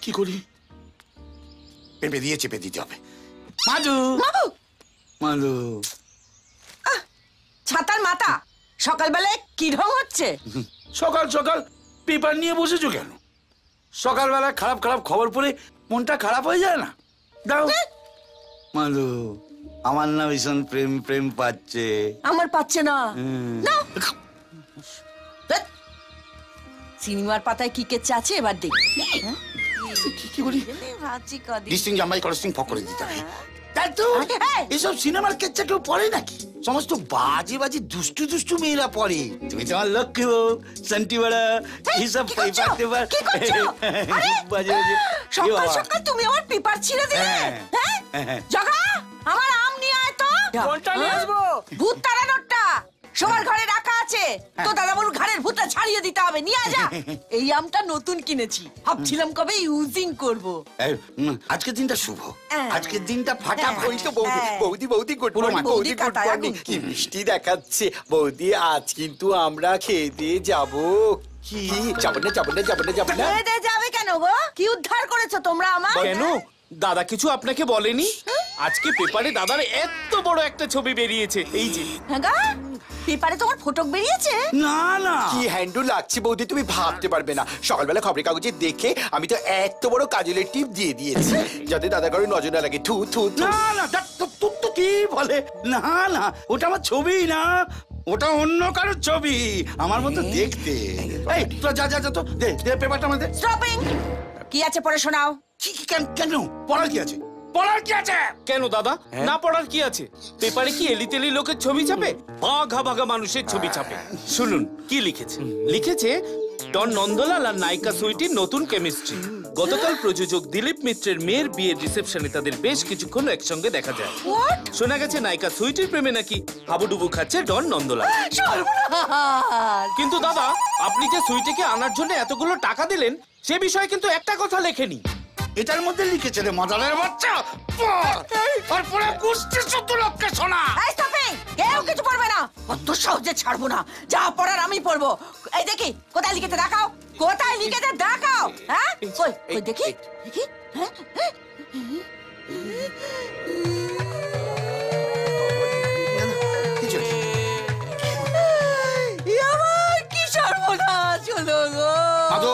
কি করি? পেঁপে দিয়ে চেপে দিতে হবে। মাধু মাধু, ছাতার মাথা, সকালবেলায় কি ঢং হচ্ছে? সকাল সকাল পেপার নিয়ে বসেছো কেন? সকালবেলা খারাপ খারাপ খবর পড়ে মনটা খারাপ হয়ে যায় না? দাও। মাধু, আমার না ভীষণ প্রেম প্রেম পাচ্ছে। আমার পাচ্ছে না। সিনেমার পাতায় কি কেচ্ছে আছে এবার দেখ। কি করি? ডিস্টিং জামাই করস্টিং ফক করে দিতে হবে। এসব সিনেমার কেচ্ছা কেউ পড়ে নাকি? সমস্ত বাজে বাজে দুষ্টু দুষ্টু মেয়েরা পড়ে। তুমি তো আমার লক্ষ্মী বউ, শান্তি বড়া, এইসব পেপার টেপার বাজে বাজে। সকাল সকাল তুমি আমার পেপার ছিঁড়ে দিলে। জগা, আমার আম নিয়ে আয় তো। কোনটা নিয়ে আসবো? ভূত তাড়ানোরটা সবার ঘরে রাখা আছে। তো দাদাবুর ঘরের ভূতটা ছাড়িয়ে দিতে হবে, নিয়ে যা। এই আমটা নতুন কিনেছি, ভাবছিলাম কবে ইউজিং করব। আজকের দিনটা শুভ, আজকের দিনটা ফাটাফাটি। তো বৌদি বৌদি গুড মর্নিং। বৌদি গুড মর্নিং। কি মিষ্টি দেখাচ্ছে বৌদি। আজ কিন্তু আমরা খেয়ে দিয়ে যাবো। কি যাবো না যাবো না যাবো না যাবো না? যাবে কেন গো? কি উদ্ধার করেছো তোমরা আমার? কেন দাদা কিছু আপনাকে বলেনি? আজকে পেপারে দাদার এত বড় একটা ছবি বেরিয়েছে, এই যে। হ্যাঁ গা, পেপারে তোমার ফটো বেরিয়েছে? না না, কি হ্যান্ডু লাগছে বৌদি, তুমি ভাবতে পারবে না। সকালবেলা খবরের কাগজে দেখে আমি তো এত বড় কাজলের টিপ দিয়ে দিয়েছি যাতে দাদা করে নজর না লাগে। থু থু থু। না না, তো কি বলে? না না, ওটা আমার ছবি না, ওটা অন্য কারোর ছবি। আমার মতো দেখতে। এই তো যা যা যা, তো দে দে পেপারটা আমাদের। স্টপিং। কি আছে পড়ে শোনাও। কেন পড়ার কি আছে? পড়ার কি আছে? কেন দাদা, না পড়ার কি আছে? পেপারে কি এলি তেলি লোকের ছবি ছাপে? ভাগা ভাগা মানুষের ছবি ছাপে। শুনুন কি লিখেছে। লিখেছে ডন নন্দলাল আর নায়িকা সুইটির নতুন কেমিস্ট্রি। গতকাল প্রযোজক দিলীপ মিত্রের মেয়ের বিয়ের রিসেপশনে তাদের বেশ কিছুক্ষণ একসঙ্গে দেখা যায়। শোনা গেছে নায়িকা সুইটির প্রেমে নাকি হাবুডুবু খাচ্ছে ডন নন্দলাল। কিন্তু দাদা, আপনি যে সুইটিকে আনার জন্য এতগুলো টাকা দিলেন সে বিষয়ে কিন্তু একটা কথা লেখেনি। এটার মধ্যে লিখেছে রে মাদারের বাচ্চা। আর পরে কুস্তি ১৪ লক্ষে সোনা। এই স্টপিং, কেউ কিছু পড়বে না। অত সহজে ছাড়বো না, যা পড়ার আমি পড়বো। এই দেখি কোথায় লিখেছে দেখাও, কোথায় লিখেছে দেখাও। হ্যাঁ কই কই দেখি দেখি। হ্যাঁ কি সর্বনাশ হলো গো। মাধু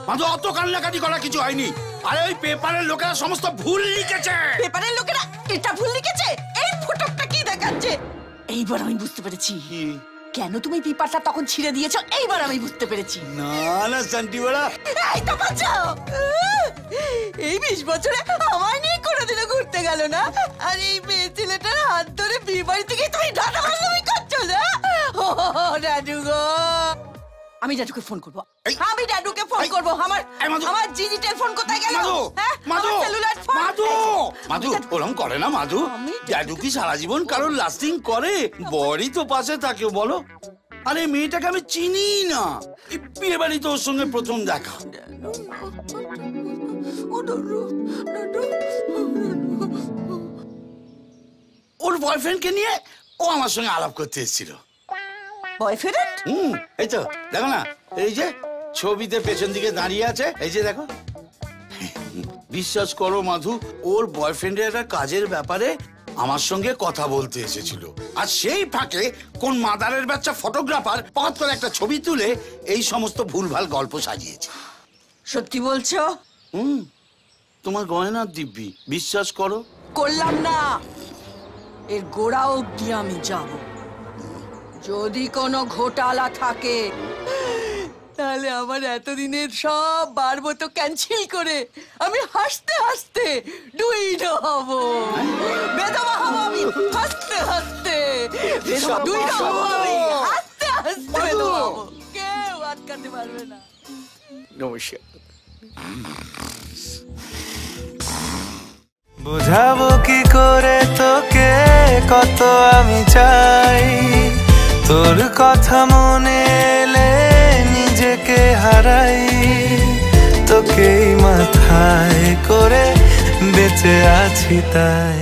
মাধু, অত কান্নাকাটি করা কিছু হয়নি। আরে ওই পেপারের লোকেরা সমস্ত ভুল লিখেছে। পেপারের লোকেরা এটা ভুল লিখেছে? এই ফটোটা কি দেখাচ্ছে? এইবার আমি বুঝতে পেরেছি কেন তুমি পেপারটা তখন ছিঁড়ে দিয়েছো। এইবার আমি বুঝতে পেরেছি। না না শান্তি বড়া, এই তো বাঁচাও। এই ২০ বছরে আমায় নিয়ে কোনোদিনও ঘুরতে গেল না, আর এই মেয়ে ছেলেটার হাত ধরে বিয়ে বাড়ি থেকে তুমি ডাটা বান্ধবী করছো না। ও দাদু গো, আমি দাদুকে ফোন করবো। আমি দাদুকে ফোন করবো। আমার ডিজিটাল ফোন কোথায় গেল? মাধু সেলুলার ফোন। মাধু মাধু ওরম করে না মাধু। দাদু কি সারা জীবন কারোর লাস্টিং করে? বড়ই তো পাশে থাকে বলো। আরে মেয়েটাকে আমি চিনি না, বিয়ে বাড়ি তো ওর সঙ্গে প্রথম দেখা। ওর বয়ফ্রেন্ডকে নিয়ে ও আমার সঙ্গে আলাপ করতে এসেছিল। বয়ফ্রেন্ড? এই তো দেখো না, এই যে ছবিতে পেছন দিকে দাঁড়িয়ে আছে, এই যে দেখো। বিশ্বাস করো মাধু, ওর বয়ফ্রেন্ডের একটা কাজের ব্যাপারে আমার সঙ্গে কথা বলতে এসেছিল। আর সেই ফাঁকে কোন মাদারের বাচ্চা ফটোগ্রাফার পথ করে একটা ছবি তুলে এই সমস্ত ভুলভাল গল্প সাজিয়েছে। সত্যি বলছো? তোমার গয়নার দিব্যি, বিশ্বাস করো। করলাম না, এর গোড়া অব্দি আমি যাব। যদি কোনো ঘোটালা থাকে তাহলে আমার এতদিনের সব বারবো তো ক্যান্সেল করে আমি হাসতে হাসতে ডুইড হব, বেদবা হব আমি হাসতে হাসতে, ডুইড হব আমি হাসতে হাসতে বেদবা হব। কেউ আটকাতে পারবে না। নমস্কার। বুঝাবো কি করে তোকে কত আমি চাই, তোর কথা মনে এলে নিজেকে হারাই, তোকেই মাথায় করে বেঁচে আছি তাই।